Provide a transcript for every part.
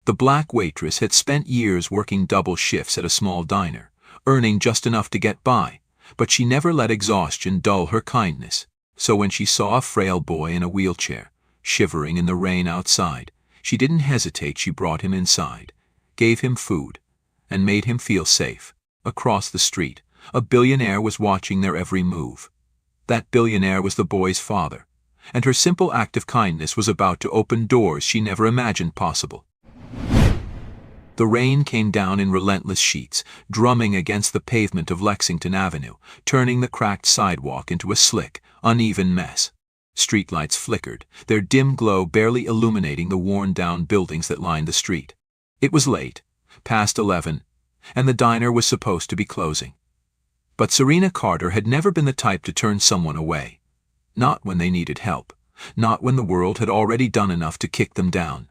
The black waitress had spent years working double shifts at a small diner, earning just enough to get by, but she never let exhaustion dull her kindness. So when she saw a frail boy in a wheelchair, shivering in the rain outside, she didn't hesitate. She brought him inside, gave him food, and made him feel safe. Across the street, a billionaire was watching their every move. That billionaire was the boy's father, and her simple act of kindness was about to open doors she never imagined possible. The rain came down in relentless sheets, drumming against the pavement of Lexington Avenue, turning the cracked sidewalk into a slick, uneven mess. Streetlights flickered, their dim glow barely illuminating the worn-down buildings that lined the street. It was late, past 11, and the diner was supposed to be closing. But Serena Carter had never been the type to turn someone away. Not when they needed help, not when the world had already done enough to kick them down.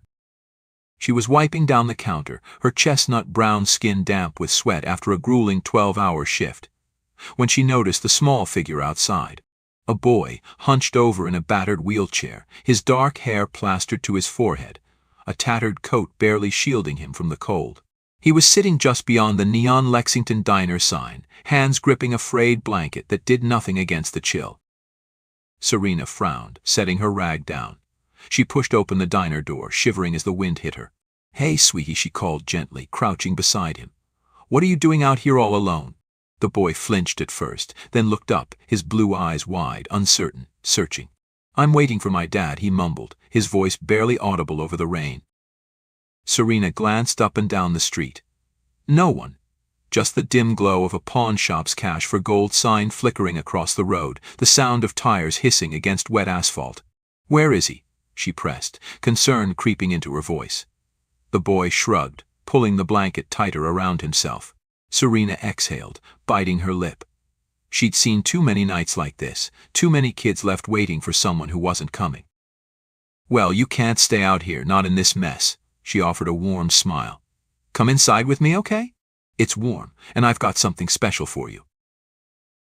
She was wiping down the counter, her chestnut brown skin damp with sweat after a grueling 12-hour shift, when she noticed the small figure outside. A boy, hunched over in a battered wheelchair, his dark hair plastered to his forehead, a tattered coat barely shielding him from the cold. He was sitting just beyond the neon Lexington Diner sign, hands gripping a frayed blanket that did nothing against the chill. Serena frowned, setting her rag down. She pushed open the diner door, shivering as the wind hit her. "Hey, sweetie," she called gently, crouching beside him. "What are you doing out here all alone?" The boy flinched at first, then looked up, his blue eyes wide, uncertain, searching. "I'm waiting for my dad," he mumbled, his voice barely audible over the rain. Serena glanced up and down the street. No one. Just the dim glow of a pawn shop's cash for gold sign flickering across the road, the sound of tires hissing against wet asphalt. "Where is he?" she pressed, concern creeping into her voice. The boy shrugged, pulling the blanket tighter around himself. Serena exhaled, biting her lip. She'd seen too many nights like this, too many kids left waiting for someone who wasn't coming. "Well, you can't stay out here, not in this mess," she offered a warm smile. "Come inside with me, okay? It's warm, and I've got something special for you."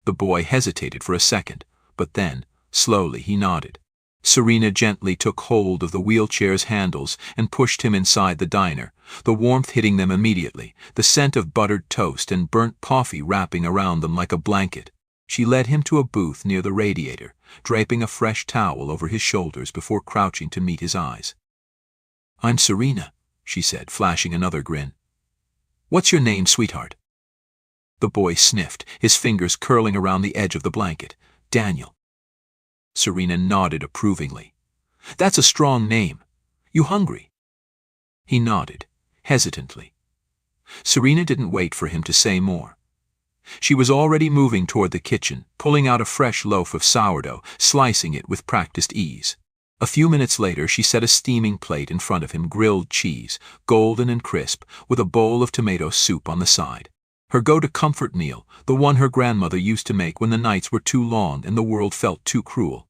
The boy hesitated for a second, but then, slowly, he nodded. Serena gently took hold of the wheelchair's handles and pushed him inside the diner, the warmth hitting them immediately, the scent of buttered toast and burnt coffee wrapping around them like a blanket. She led him to a booth near the radiator, draping a fresh towel over his shoulders before crouching to meet his eyes. "I'm Serena," she said, flashing another grin. "What's your name, sweetheart?" The boy sniffed, his fingers curling around the edge of the blanket. "Daniel." Serena nodded approvingly. "That's a strong name. You hungry?" He nodded, hesitantly. Serena didn't wait for him to say more. She was already moving toward the kitchen, pulling out a fresh loaf of sourdough, slicing it with practiced ease. A few minutes later, she set a steaming plate in front of him, grilled cheese, golden and crisp, with a bowl of tomato soup on the side. Her go-to comfort meal, the one her grandmother used to make when the nights were too long and the world felt too cruel.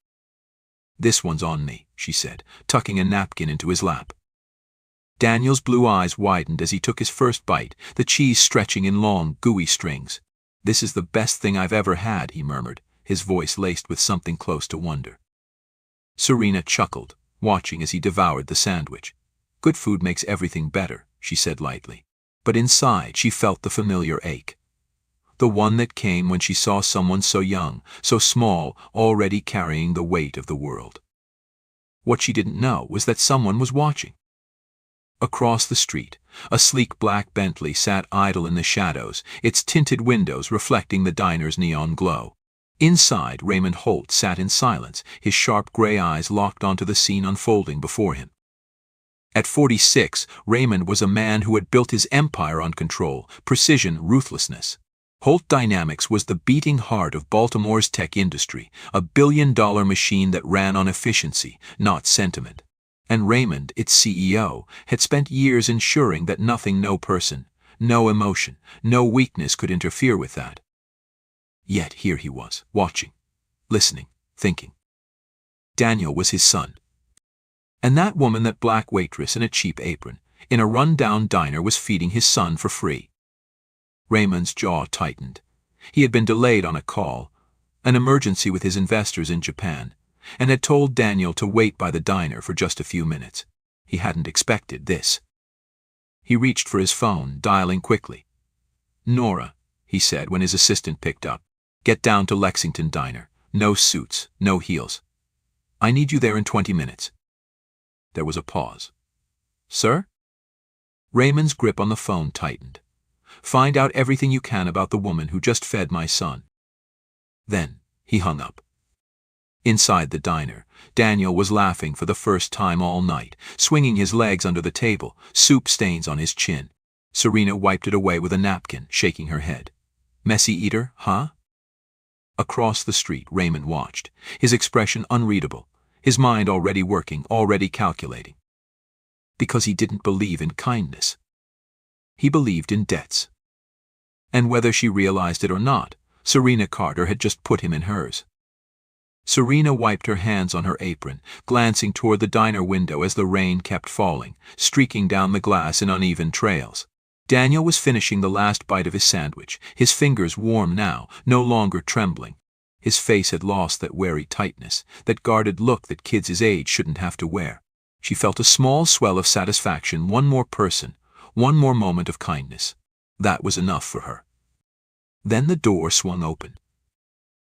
"This one's on me," she said, tucking a napkin into his lap. Daniel's blue eyes widened as he took his first bite, the cheese stretching in long, gooey strings. "This is the best thing I've ever had," he murmured, his voice laced with something close to wonder. Serena chuckled, watching as he devoured the sandwich. "Good food makes everything better," she said lightly. But inside she felt the familiar ache. The one that came when she saw someone so young, so small, already carrying the weight of the world. What she didn't know was that someone was watching. Across the street, a sleek black Bentley sat idle in the shadows, its tinted windows reflecting the diner's neon glow. Inside, Raymond Holt sat in silence, his sharp gray eyes locked onto the scene unfolding before him. At 46, Raymond was a man who had built his empire on control, precision, ruthlessness. Holt Dynamics was the beating heart of Baltimore's tech industry, a billion-dollar machine that ran on efficiency, not sentiment. And Raymond, its CEO, had spent years ensuring that nothing, no person, no emotion, no weakness could interfere with that. Yet here he was, watching, listening, thinking. Daniel was his son. And that woman, that black waitress in a cheap apron, in a run-down diner, was feeding his son for free. Raymond's jaw tightened. He had been delayed on a call, an emergency with his investors in Japan, and had told Daniel to wait by the diner for just a few minutes. He hadn't expected this. He reached for his phone, dialing quickly. "Nora," he said when his assistant picked up. "Get down to Lexington Diner. No suits, no heels. I need you there in 20 minutes. There was a pause. "Sir?" Raymond's grip on the phone tightened. "Find out everything you can about the woman who just fed my son." Then he hung up. Inside the diner, Daniel was laughing for the first time all night, swinging his legs under the table, soup stains on his chin. Serena wiped it away with a napkin, shaking her head. "Messy eater, huh?" Across the street, Raymond watched, his expression unreadable, his mind already working, already calculating. Because he didn't believe in kindness. He believed in debts. And whether she realized it or not, Serena Carter had just put him in hers. Serena wiped her hands on her apron, glancing toward the diner window as the rain kept falling, streaking down the glass in uneven trails. Daniel was finishing the last bite of his sandwich, his fingers warm now, no longer trembling. His face had lost that wary tightness, that guarded look that kids his age shouldn't have to wear. She felt a small swell of satisfaction, one more person, one more moment of kindness. That was enough for her. Then the door swung open.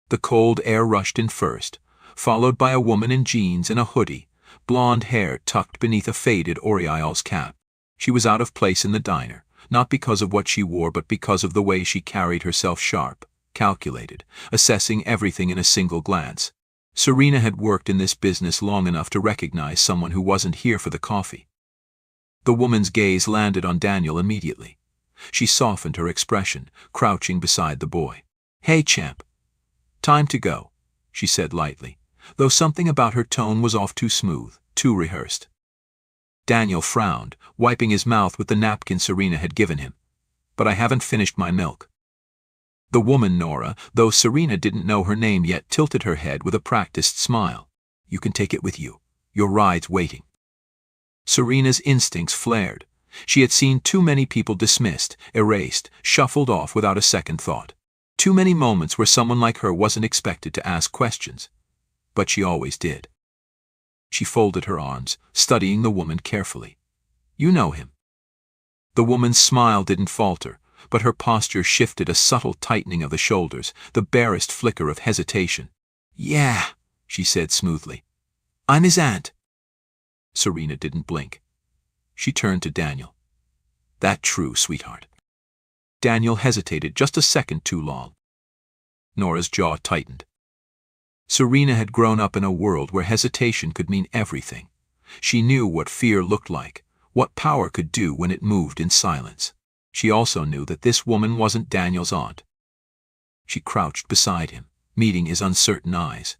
The cold air rushed in first, followed by a woman in jeans and a hoodie, blonde hair tucked beneath a faded Orioles cap. She was out of place in the diner, not because of what she wore but because of the way she carried herself, sharp, calculated, assessing everything in a single glance. Serena had worked in this business long enough to recognize someone who wasn't here for the coffee. The woman's gaze landed on Daniel immediately. She softened her expression, crouching beside the boy. "Hey, champ. Time to go," she said lightly, though something about her tone was off, too smooth, too rehearsed. Daniel frowned, wiping his mouth with the napkin Serena had given him. "But I haven't finished my milk." The woman, Nora, though Serena didn't know her name yet, tilted her head with a practiced smile. "You can take it with you. Your ride's waiting." Serena's instincts flared. She had seen too many people dismissed, erased, shuffled off without a second thought. Too many moments where someone like her wasn't expected to ask questions. But she always did. She folded her arms, studying the woman carefully. "You know him." The woman's smile didn't falter, but her posture shifted, a subtle tightening of the shoulders, the barest flicker of hesitation. "Yeah," she said smoothly. "I'm his aunt." Serena didn't blink. She turned to Daniel. "That true, sweetheart?" Daniel hesitated just a second too long. Nora's jaw tightened. Serena had grown up in a world where hesitation could mean everything. She knew what fear looked like, what power could do when it moved in silence. She also knew that this woman wasn't Daniel's aunt. She crouched beside him, meeting his uncertain eyes.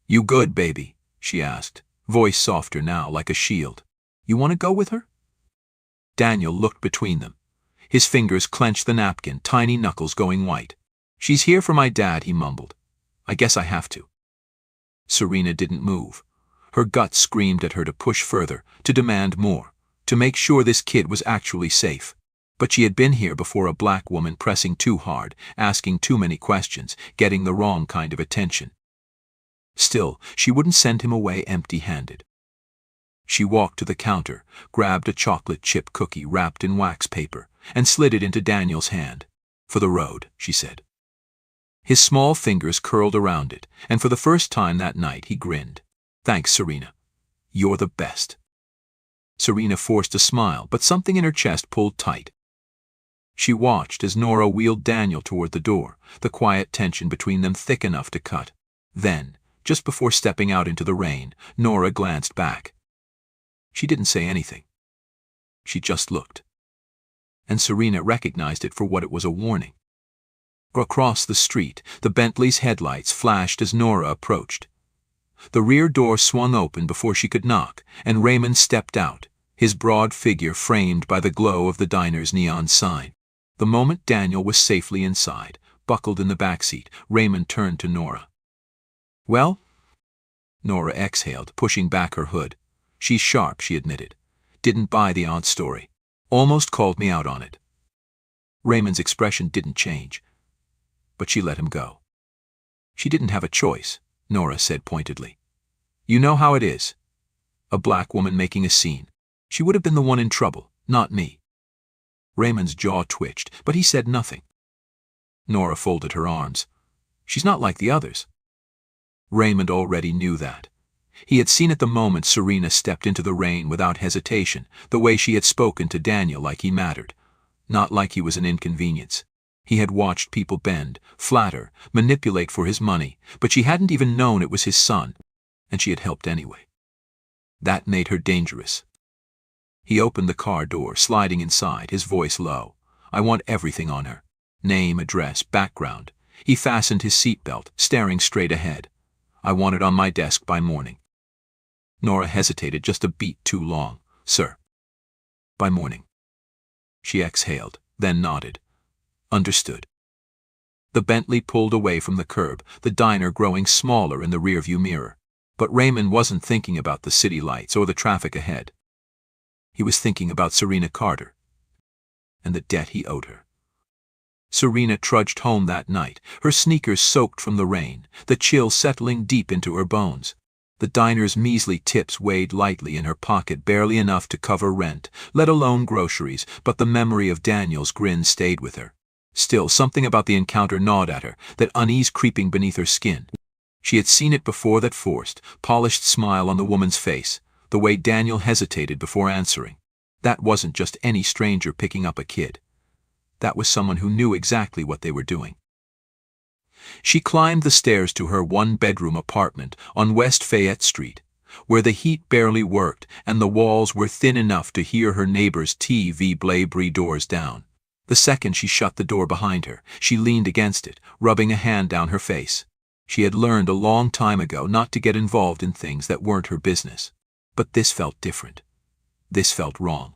"You good, baby?" she asked, voice softer now, like a shield. "You want to go with her?" Daniel looked between them. His fingers clenched the napkin, tiny knuckles going white. "She's here for my dad," he mumbled. "I guess I have to." Serena didn't move. Her gut screamed at her to push further, to demand more, to make sure this kid was actually safe. But she had been here before, a black woman pressing too hard, asking too many questions, getting the wrong kind of attention. Still, she wouldn't send him away empty-handed. She walked to the counter, grabbed a chocolate chip cookie wrapped in wax paper, and slid it into Daniel's hand. "For the road," she said. His small fingers curled around it, and for the first time that night he grinned. "Thanks, Serena. You're the best." Serena forced a smile, but something in her chest pulled tight. She watched as Nora wheeled Daniel toward the door, the quiet tension between them thick enough to cut. Then, just before stepping out into the rain, Nora glanced back. She didn't say anything. She just looked. And Serena recognized it for what it was, a warning. Across the street, the Bentley's headlights flashed as Nora approached. The rear door swung open before she could knock, and Raymond stepped out, his broad figure framed by the glow of the diner's neon sign. The moment Daniel was safely inside, buckled in the backseat, Raymond turned to Nora. "Well?" Nora exhaled, pushing back her hood. "She's sharp," she admitted. "Didn't buy the aunt story. Almost called me out on it." Raymond's expression didn't change. But she let him go. "She didn't have a choice," Nora said pointedly. "You know how it is. A black woman making a scene. She would have been the one in trouble, not me." Raymond's jaw twitched, but he said nothing. Nora folded her arms. She's not like the others. Raymond already knew that. He had seen it the moment Serena stepped into the rain without hesitation, the way she had spoken to Daniel like he mattered, not like he was an inconvenience. He had watched people bend, flatter, manipulate for his money, but she hadn't even known it was his son, and she had helped anyway. That made her dangerous. He opened the car door, sliding inside, his voice low. I want everything on her. Name, address, background. He fastened his seatbelt, staring straight ahead. I want it on my desk by morning. Nora hesitated just a beat too long. Sir. By morning. She exhaled, then nodded. Understood. The Bentley pulled away from the curb, the diner growing smaller in the rearview mirror. But Raymond wasn't thinking about the city lights or the traffic ahead. He was thinking about Serena Carter and the debt he owed her. Serena trudged home that night, her sneakers soaked from the rain, the chill settling deep into her bones. The diner's measly tips weighed lightly in her pocket, barely enough to cover rent, let alone groceries, but the memory of Daniel's grin stayed with her. Still, something about the encounter gnawed at her, that unease creeping beneath her skin. She had seen it before, that forced, polished smile on the woman's face, the way Daniel hesitated before answering. That wasn't just any stranger picking up a kid. That was someone who knew exactly what they were doing. She climbed the stairs to her one-bedroom apartment on West Fayette Street, where the heat barely worked and the walls were thin enough to hear her neighbor's TV blabbery doors down. The second she shut the door behind her, she leaned against it, rubbing a hand down her face. She had learned a long time ago not to get involved in things that weren't her business. But this felt different. This felt wrong.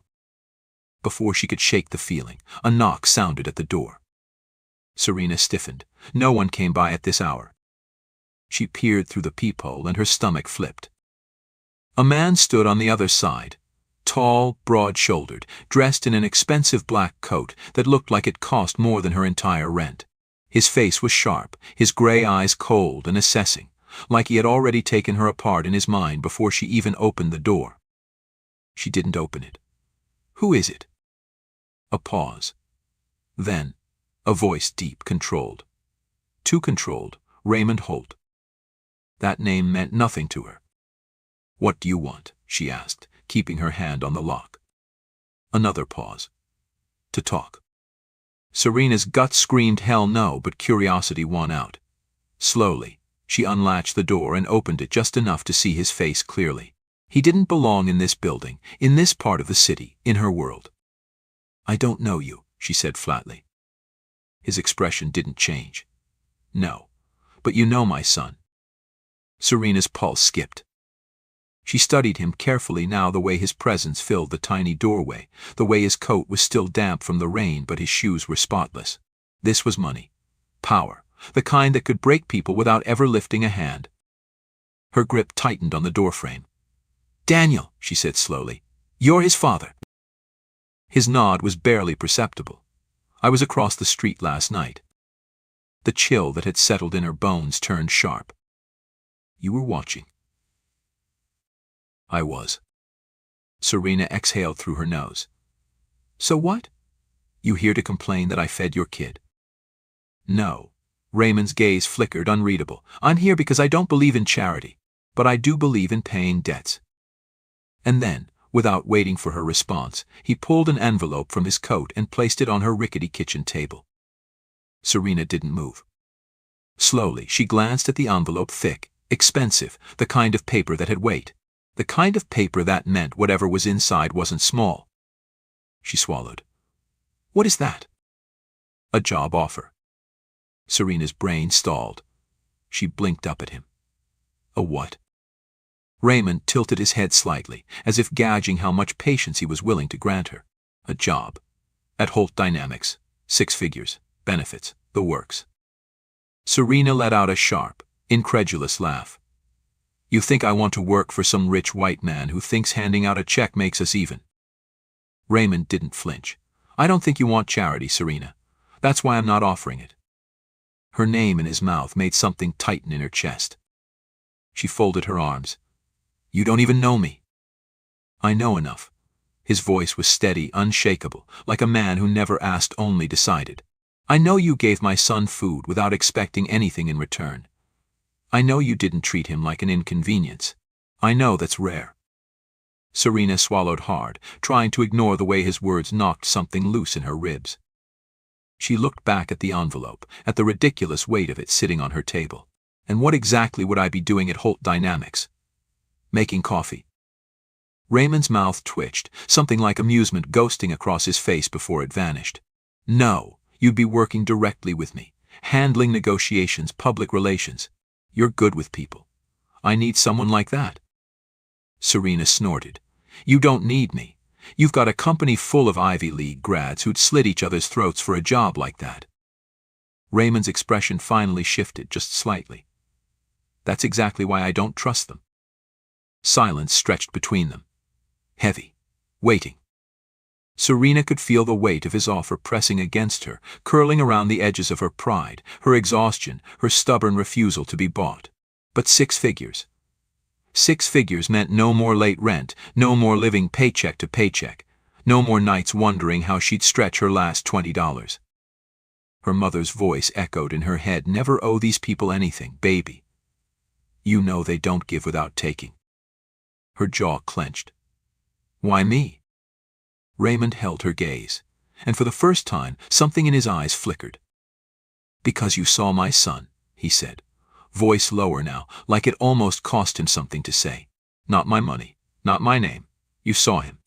Before she could shake the feeling, a knock sounded at the door. Serena stiffened. No one came by at this hour. She peered through the peephole and her stomach flipped. A man stood on the other side, tall, broad-shouldered, dressed in an expensive black coat that looked like it cost more than her entire rent. His face was sharp, his gray eyes cold and assessing, like he had already taken her apart in his mind before she even opened the door. She didn't open it. Who is it? A pause. Then, a voice deep, controlled. Too controlled, Raymond Holt. That name meant nothing to her. What do you want? She asked, keeping her hand on the lock. Another pause. To talk. Serena's gut screamed hell no, but curiosity won out. Slowly, she unlatched the door and opened it just enough to see his face clearly. He didn't belong in this building, in this part of the city, in her world. I don't know you, she said flatly. His expression didn't change. No, but you know my son. Serena's pulse skipped. She studied him carefully now, the way his presence filled the tiny doorway, the way his coat was still damp from the rain but his shoes were spotless. This was money. Power. The kind that could break people without ever lifting a hand. Her grip tightened on the doorframe. Daniel, she said slowly, you're his father. His nod was barely perceptible. I was across the street last night. The chill that had settled in her bones turned sharp. You were watching. I was. Serena exhaled through her nose. So what? You here to complain that I fed your kid? No. Raymond's gaze flickered, unreadable. I'm here because I don't believe in charity, but I do believe in paying debts. And then, without waiting for her response, he pulled an envelope from his coat and placed it on her rickety kitchen table. Serena didn't move. Slowly, she glanced at the envelope, thick, expensive, the kind of paper that had weight. The kind of paper that meant whatever was inside wasn't small. She swallowed. What is that? A job offer. Serena's brain stalled. She blinked up at him. A what? Raymond tilted his head slightly, as if gauging how much patience he was willing to grant her. A job. At Holt Dynamics. 6 figures. Benefits. The works. Serena let out a sharp, incredulous laugh. You think I want to work for some rich white man who thinks handing out a check makes us even? Raymond didn't flinch. I don't think you want charity, Serena. That's why I'm not offering it. Her name in his mouth made something tighten in her chest. She folded her arms. You don't even know me. I know enough. His voice was steady, unshakable, like a man who never asked, only decided. I know you gave my son food without expecting anything in return. I know you didn't treat him like an inconvenience. I know that's rare. Serena swallowed hard, trying to ignore the way his words knocked something loose in her ribs. She looked back at the envelope, at the ridiculous weight of it sitting on her table. And what exactly would I be doing at Holt Dynamics? Making coffee. Raymond's mouth twitched, something like amusement ghosting across his face before it vanished. No, you'd be working directly with me, handling negotiations, public relations. You're good with people. I need someone like that. Serena snorted. You don't need me. You've got a company full of Ivy League grads who'd slit each other's throats for a job like that. Raymond's expression finally shifted just slightly. That's exactly why I don't trust them. Silence stretched between them. Heavy. Waiting. Serena could feel the weight of his offer pressing against her, curling around the edges of her pride, her exhaustion, her stubborn refusal to be bought. But 6 figures. 6 figures meant no more late rent, no more living paycheck to paycheck, no more nights wondering how she'd stretch her last $20. Her mother's voice echoed in her head. Never owe these people anything, baby. You know they don't give without taking. Her jaw clenched. Why me? Raymond held her gaze, and for the first time something in his eyes flickered. Because you saw my son, he said, voice lower now, like it almost cost him something to say. Not my money, not my name. You saw him.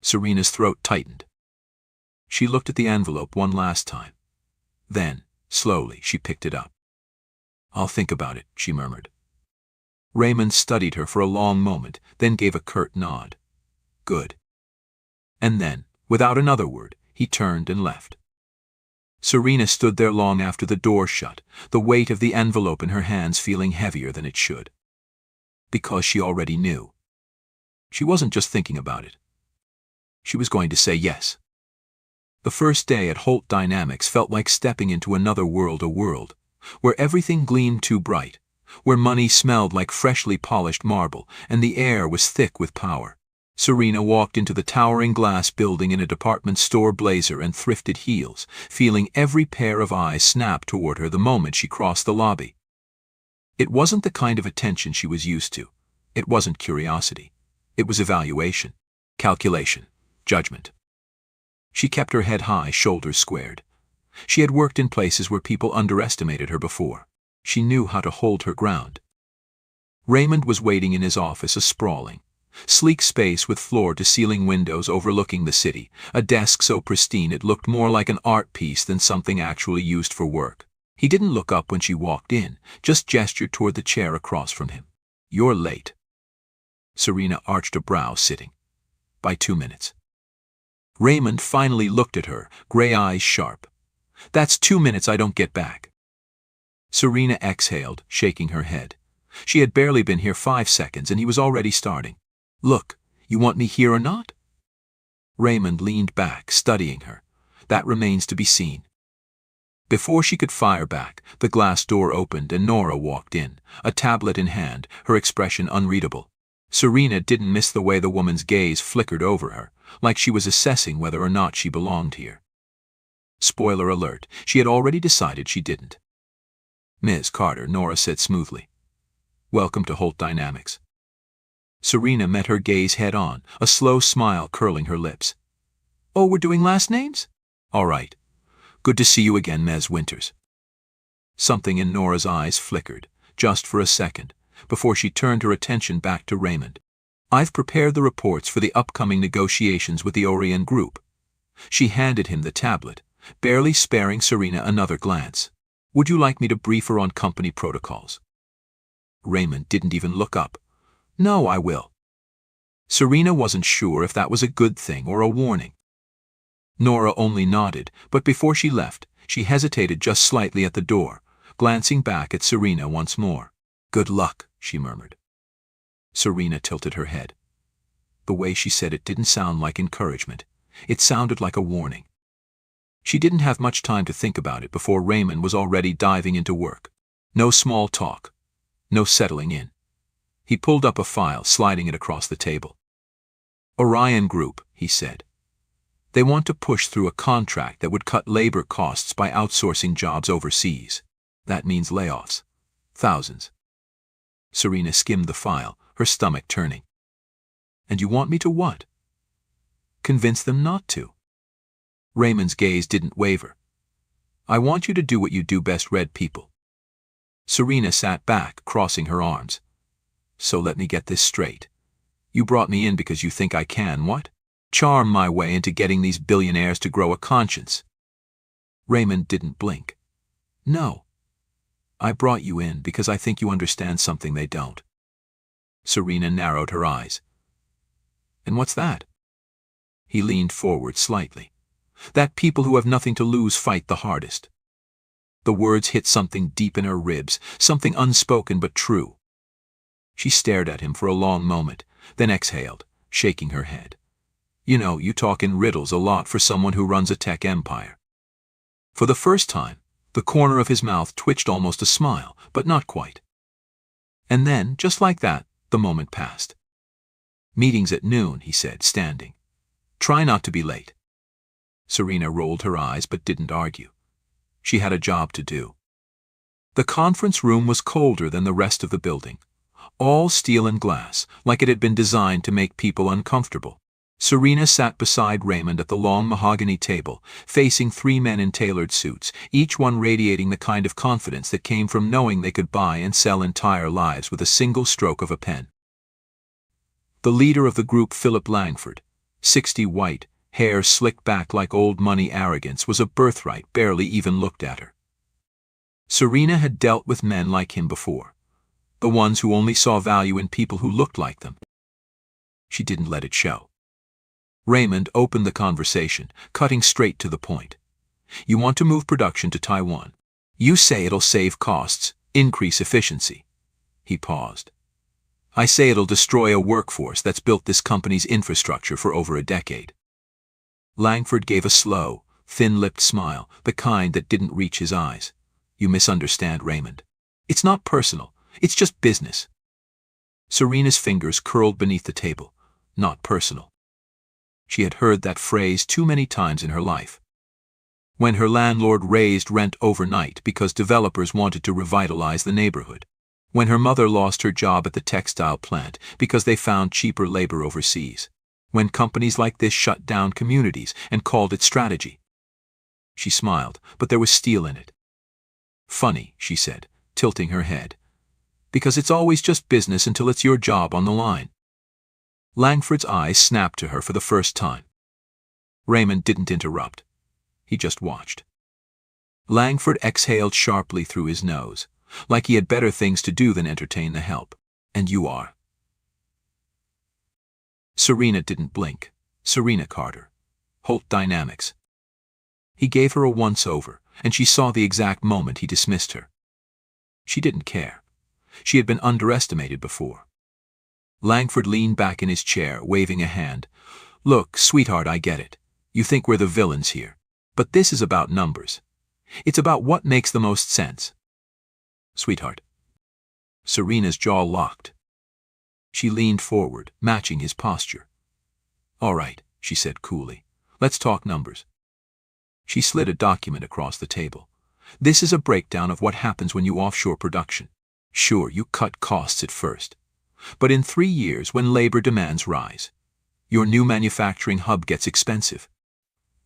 Serena's throat tightened. She looked at the envelope one last time. Then, slowly, she picked it up. I'll think about it, she murmured. Raymond studied her for a long moment, then gave a curt nod. Good. And then, without another word, he turned and left. Serena stood there long after the door shut, the weight of the envelope in her hands feeling heavier than it should. Because she already knew. She wasn't just thinking about it. She was going to say yes. The first day at Holt Dynamics felt like stepping into another world, a world where everything gleamed too bright, where money smelled like freshly polished marble, and the air was thick with power. Serena walked into the towering glass building in a department store blazer and thrifted heels, feeling every pair of eyes snap toward her the moment she crossed the lobby. It wasn't the kind of attention she was used to. It wasn't curiosity. It was evaluation, calculation, judgment. She kept her head high, shoulders squared. She had worked in places where people underestimated her before. She knew how to hold her ground. Raymond was waiting in his office, a sprawling, sleek space with floor-to-ceiling windows overlooking the city, a desk so pristine it looked more like an art piece than something actually used for work. He didn't look up when she walked in, just gestured toward the chair across from him. You're late. Serena arched a brow, sitting. By 2 minutes. Raymond finally looked at her, gray eyes sharp. That's 2 minutes I don't get back. Serena exhaled, shaking her head. She had barely been here 5 seconds and he was already starting. Look, you want me here or not? Raymond leaned back, studying her. That remains to be seen. Before she could fire back, the glass door opened and Nora walked in, a tablet in hand, her expression unreadable. Serena didn't miss the way the woman's gaze flickered over her, like she was assessing whether or not she belonged here. Spoiler alert, she had already decided she didn't. Ms. Carter, Nora said smoothly. Welcome to Holt Dynamics. Serena met her gaze head-on, a slow smile curling her lips. Oh, we're doing last names? All right. Good to see you again, Ms. Winters. Something in Nora's eyes flickered, just for a second, before she turned her attention back to Raymond. I've prepared the reports for the upcoming negotiations with the Orion Group. She handed him the tablet, barely sparing Serena another glance. Would you like me to brief her on company protocols? Raymond didn't even look up. No, I will. Serena wasn't sure if that was a good thing or a warning. Nora only nodded, but before she left, she hesitated just slightly at the door, glancing back at Serena once more. Good luck, she murmured. Serena tilted her head. The way she said it didn't sound like encouragement. It sounded like a warning. She didn't have much time to think about it before Raymond was already diving into work. No small talk. No settling in. He pulled up a file, sliding it across the table. Orion Group, he said. They want to push through a contract that would cut labor costs by outsourcing jobs overseas. That means layoffs. Thousands. Serena skimmed the file, her stomach turning. And you want me to what? Convince them not to. Raymond's gaze didn't waver. I want you to do what you do best, red people. Serena sat back, crossing her arms. So let me get this straight. You brought me in because you think I can, what? Charm my way into getting these billionaires to grow a conscience. Raymond didn't blink. No. I brought you in because I think you understand something they don't. Serena narrowed her eyes. And what's that? He leaned forward slightly. That people who have nothing to lose fight the hardest. The words hit something deep in her ribs, something unspoken but true. She stared at him for a long moment, then exhaled, shaking her head. You know, you talk in riddles a lot for someone who runs a tech empire. For the first time, the corner of his mouth twitched almost a smile, but not quite. And then, just like that, the moment passed. Meeting's at noon, he said, standing. Try not to be late. Serena rolled her eyes but didn't argue. She had a job to do. The conference room was colder than the rest of the building. All steel and glass, like it had been designed to make people uncomfortable. Serena sat beside Raymond at the long mahogany table, facing three men in tailored suits, each one radiating the kind of confidence that came from knowing they could buy and sell entire lives with a single stroke of a pen. The leader of the group, Philip Langford, 60, white, hair slicked back like old money arrogance, was a birthright, barely even looked at her. Serena had dealt with men like him before, the ones who only saw value in people who looked like them. She didn't let it show. Raymond opened the conversation, cutting straight to the point. You want to move production to Taiwan. You say it'll save costs, increase efficiency. He paused. I say it'll destroy a workforce that's built this company's infrastructure for over a decade. Langford gave a slow, thin-lipped smile, the kind that didn't reach his eyes. You misunderstand, Raymond. It's not personal, it's just business. Serena's fingers curled beneath the table. Not personal. She had heard that phrase too many times in her life. When her landlord raised rent overnight because developers wanted to revitalize the neighborhood. When her mother lost her job at the textile plant because they found cheaper labor overseas. When companies like this shut down communities and called it strategy. She smiled, but there was steel in it. Funny, she said, tilting her head. Because it's always just business until it's your job on the line. Langford's eyes snapped to her for the first time. Raymond didn't interrupt. He just watched. Langford exhaled sharply through his nose, like he had better things to do than entertain the help. And you are. Serena didn't blink. Serena Carter. Holt Dynamics. He gave her a once-over, and she saw the exact moment he dismissed her. She didn't care. She had been underestimated before. Langford leaned back in his chair, waving a hand. Look, sweetheart, I get it. You think we're the villains here. But this is about numbers. It's about what makes the most sense. Sweetheart. Serena's jaw locked. She leaned forward, matching his posture. All right, she said coolly. Let's talk numbers. She slid a document across the table. This is a breakdown of what happens when you offshore production. Sure, you cut costs at first. But in 3 years, when labor demands rise, your new manufacturing hub gets expensive.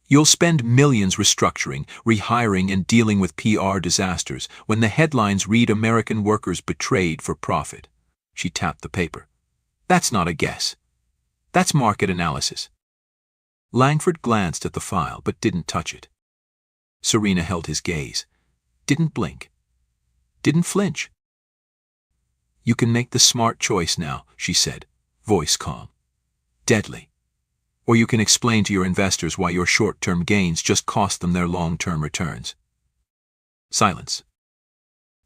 You'll spend millions restructuring, rehiring, and dealing with PR disasters when the headlines read American workers betrayed for profit. She tapped the paper. That's not a guess. That's market analysis. Langford glanced at the file but didn't touch it. Serena held his gaze. Didn't blink. Didn't flinch. You can make the smart choice now, she said, voice calm. Deadly. Or you can explain to your investors why your short-term gains just cost them their long-term returns. Silence.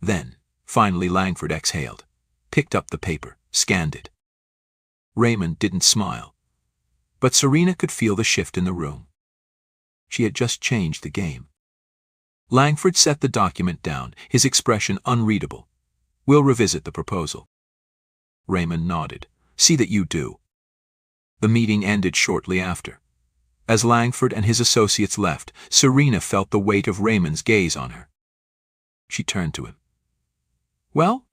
Then, finally Langford exhaled, picked up the paper, scanned it. Raymond didn't smile. But Serena could feel the shift in the room. She had just changed the game. Langford set the document down, his expression unreadable. We'll revisit the proposal. Raymond nodded. See that you do. The meeting ended shortly after. As Langford and his associates left, Serena felt the weight of Raymond's gaze on her. She turned to him. "Well?"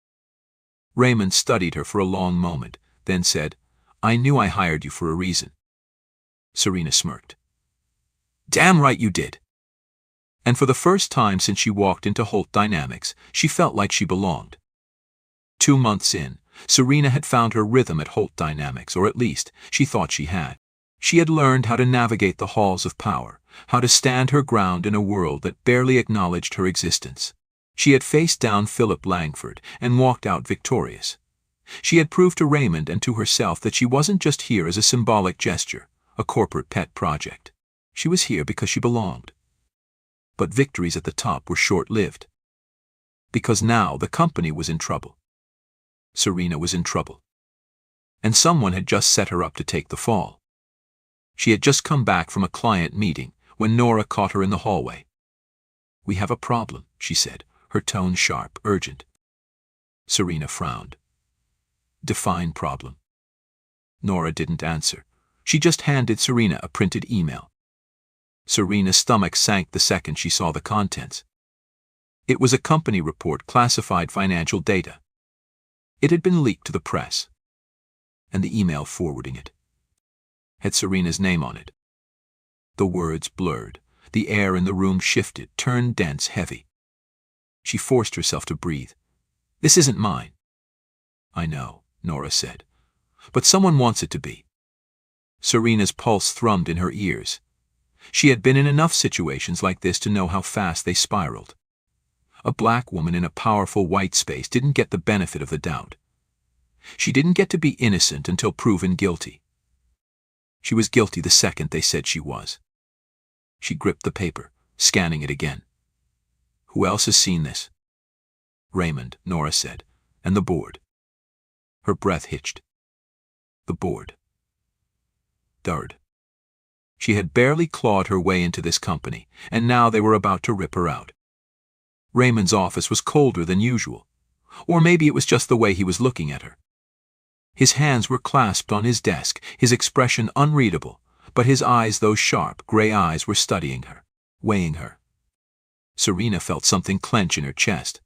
Raymond studied her for a long moment, then said, "I knew I hired you for a reason." Serena smirked. "Damn right you did." And for the first time since she walked into Holt Dynamics, she felt like she belonged. 2 months in, Serena had found her rhythm at Holt Dynamics, or at least, she thought she had. She had learned how to navigate the halls of power, how to stand her ground in a world that barely acknowledged her existence. She had faced down Philip Langford and walked out victorious. She had proved to Raymond and to herself that she wasn't just here as a symbolic gesture, a corporate pet project. She was here because she belonged. But victories at the top were short-lived. Because now the company was in trouble. Serena was in trouble. And someone had just set her up to take the fall. She had just come back from a client meeting when Nora caught her in the hallway. "We have a problem," she said, her tone sharp, urgent. Serena frowned. "Define problem." Nora didn't answer. She just handed Serena a printed email. Serena's stomach sank the second she saw the contents. It was a company report, classified financial data. It had been leaked to the press. And the email forwarding it had Serena's name on it. The words blurred. The air in the room shifted, turned dense, heavy. She forced herself to breathe. "This isn't mine." "I know," Nora said. "But someone wants it to be." Serena's pulse thrummed in her ears. She had been in enough situations like this to know how fast they spiraled. A black woman in a powerful white space didn't get the benefit of the doubt. She didn't get to be innocent until proven guilty. She was guilty the second they said she was. She gripped the paper, scanning it again. "Who else has seen this?" "Raymond," Nora said, "and the board." Her breath hitched. The board. Third. She had barely clawed her way into this company, and now they were about to rip her out. Raymond's office was colder than usual. Or maybe it was just the way he was looking at her. His hands were clasped on his desk, his expression unreadable, but his eyes, those sharp, gray eyes, were studying her, weighing her. Serena felt something clench in her chest.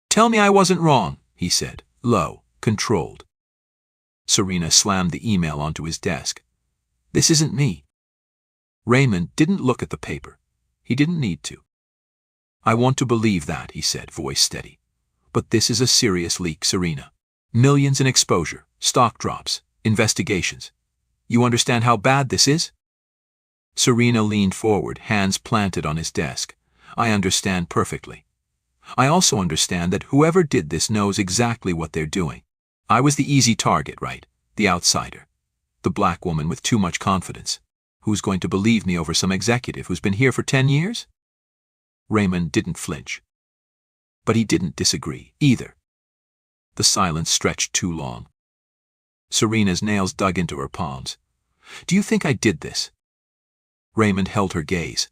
"Tell me I wasn't wrong," he said, low, controlled. Serena slammed the email onto his desk. "This isn't me." Raymond didn't look at the paper. He didn't need to. "I want to believe that," he said, voice steady. "But this is a serious leak, Serena. Millions in exposure, stock drops, investigations. You understand how bad this is?" Serena leaned forward, hands planted on his desk. "I understand perfectly. I also understand that whoever did this knows exactly what they're doing. I was the easy target, right? The outsider. The black woman with too much confidence. Who's going to believe me over some executive who's been here for 10 years? Raymond didn't flinch. But he didn't disagree, either. The silence stretched too long. Serena's nails dug into her palms. "Do you think I did this?" Raymond held her gaze.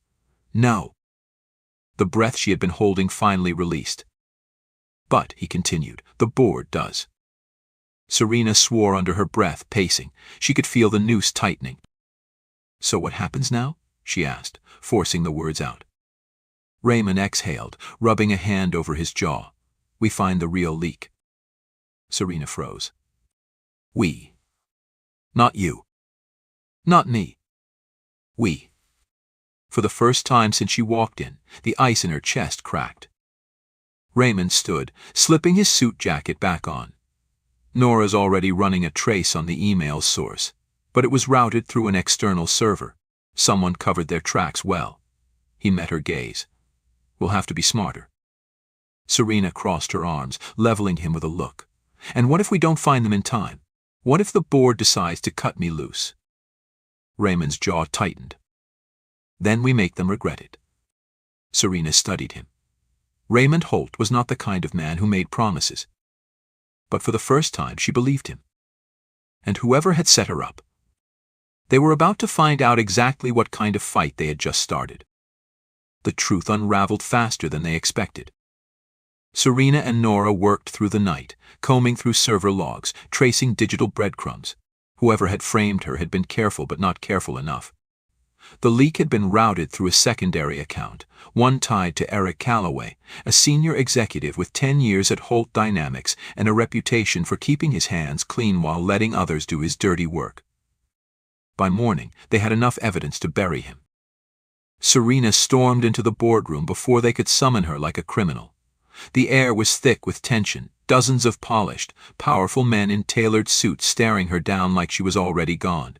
"No." The breath she had been holding finally released. "But," he continued, "the board does." Serena swore under her breath, pacing. She could feel the noose tightening. "So what happens now?" she asked, forcing the words out. Raymond exhaled, rubbing a hand over his jaw. "We find the real leak." Serena froze. "We." "Not you." "Not me." "We." For the first time since she walked in, the ice in her chest cracked. Raymond stood, slipping his suit jacket back on. Nora's already running a trace on the email's source, but it was routed through an external server. Someone covered their tracks well. He met her gaze. "We'll have to be smarter." Serena crossed her arms, leveling him with a look. "And what if we don't find them in time? What if the board decides to cut me loose?" Raymond's jaw tightened. "Then we make them regret it." Serena studied him. Raymond Holt was not the kind of man who made promises. But for the first time she believed him. And whoever had set her up, they were about to find out exactly what kind of fight they had just started. The truth unraveled faster than they expected. Serena and Nora worked through the night, combing through server logs, tracing digital breadcrumbs. Whoever had framed her had been careful but not careful enough. The leak had been routed through a secondary account, one tied to Eric Calloway, a senior executive with 10 years at Holt Dynamics and a reputation for keeping his hands clean while letting others do his dirty work. By morning, they had enough evidence to bury him. Serena stormed into the boardroom before they could summon her like a criminal. The air was thick with tension, dozens of polished, powerful men in tailored suits staring her down like she was already gone.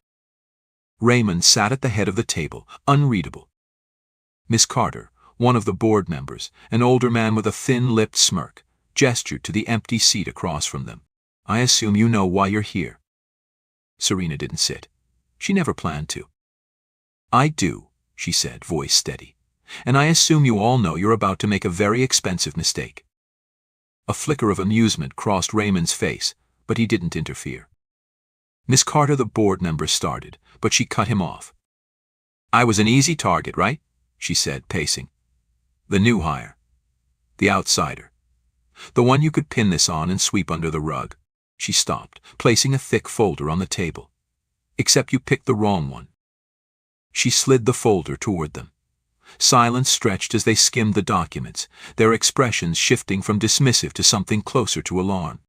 Raymond sat at the head of the table, unreadable. Miss Carter, one of the board members, an older man with a thin-lipped smirk, gestured to the empty seat across from them. "I assume you know why you're here." Serena didn't sit. She never planned to. "I do," she said, voice steady. "And I assume you all know you're about to make a very expensive mistake." A flicker of amusement crossed Raymond's face, but he didn't interfere. Miss Carter, the board member, started, but she cut him off. "I was an easy target, right?" she said, pacing. "The new hire. The outsider. The one you could pin this on and sweep under the rug." She stopped, placing a thick folder on the table. "Except you picked the wrong one." She slid the folder toward them. Silence stretched as they skimmed the documents, their expressions shifting from dismissive to something closer to alarm.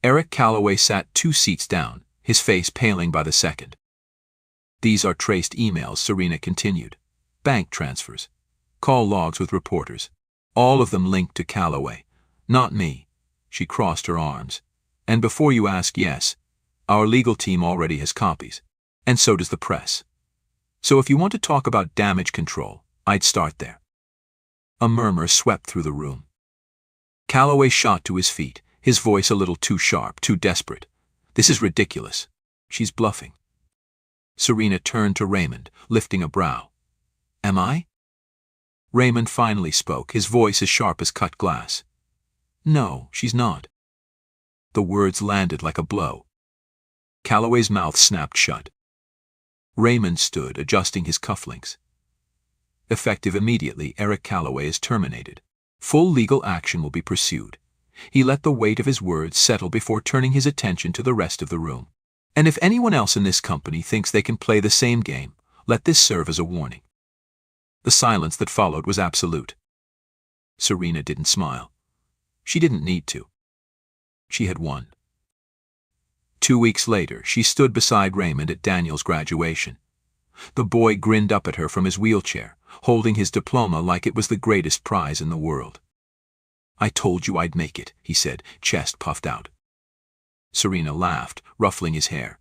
Eric Calloway sat 2 seats down, his face paling by the second. "These are traced emails," Serena continued. "Bank transfers. Call logs with reporters. All of them linked to Calloway. Not me." She crossed her arms. "And before you ask, yes, our legal team already has copies. And so does the press. So if you want to talk about damage control, I'd start there." A murmur swept through the room. Calloway shot to his feet, his voice a little too sharp, too desperate. "This is ridiculous. She's bluffing." Serena turned to Raymond, lifting a brow. "Am I?" Raymond finally spoke, his voice as sharp as cut glass. "No, she's not." The words landed like a blow. Calloway's mouth snapped shut. Raymond stood, adjusting his cufflinks. "Effective immediately, Eric Calloway is terminated. Full legal action will be pursued." He let the weight of his words settle before turning his attention to the rest of the room. "And if anyone else in this company thinks they can play the same game, let this serve as a warning." The silence that followed was absolute. Serena didn't smile. She didn't need to. She had won. 2 weeks later, she stood beside Raymond at Daniel's graduation. The boy grinned up at her from his wheelchair, holding his diploma like it was the greatest prize in the world. "I told you I'd make it," he said, chest puffed out. Serena laughed, ruffling his hair.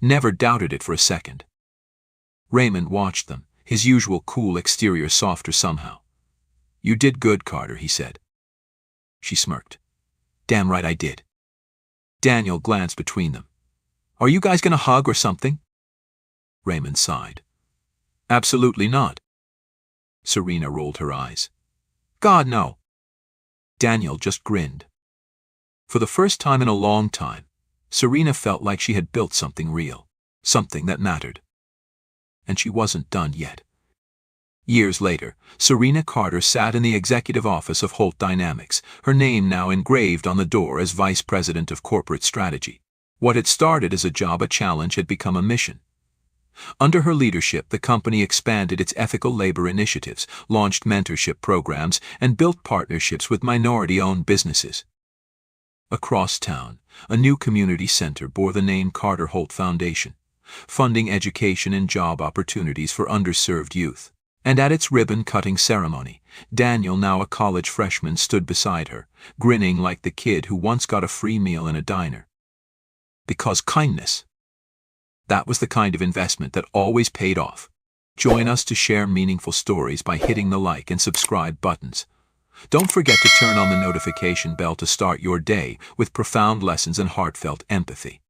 "Never doubted it for a second." Raymond watched them, his usual cool exterior softer somehow. "You did good, Carter," he said. She smirked. "Damn right I did." Daniel glanced between them. "Are you guys gonna hug or something?" Raymond sighed. "Absolutely not." Serena rolled her eyes. "God, no." Daniel just grinned. For the first time in a long time, Serena felt like she had built something real, something that mattered. And she wasn't done yet. Years later, Serena Carter sat in the executive office of Holt Dynamics, her name now engraved on the door as Vice President of Corporate Strategy. What had started as a job, a challenge, had become a mission. Under her leadership, the company expanded its ethical labor initiatives, launched mentorship programs, and built partnerships with minority-owned businesses. Across town, a new community center bore the name Carter Holt Foundation, funding education and job opportunities for underserved youth. And at its ribbon-cutting ceremony, Daniel, now a college freshman, stood beside her, grinning like the kid who once got a free meal in a diner. Because kindness. That was the kind of investment that always paid off. Join us to share meaningful stories by hitting the like and subscribe buttons. Don't forget to turn on the notification bell to start your day with profound lessons and heartfelt empathy.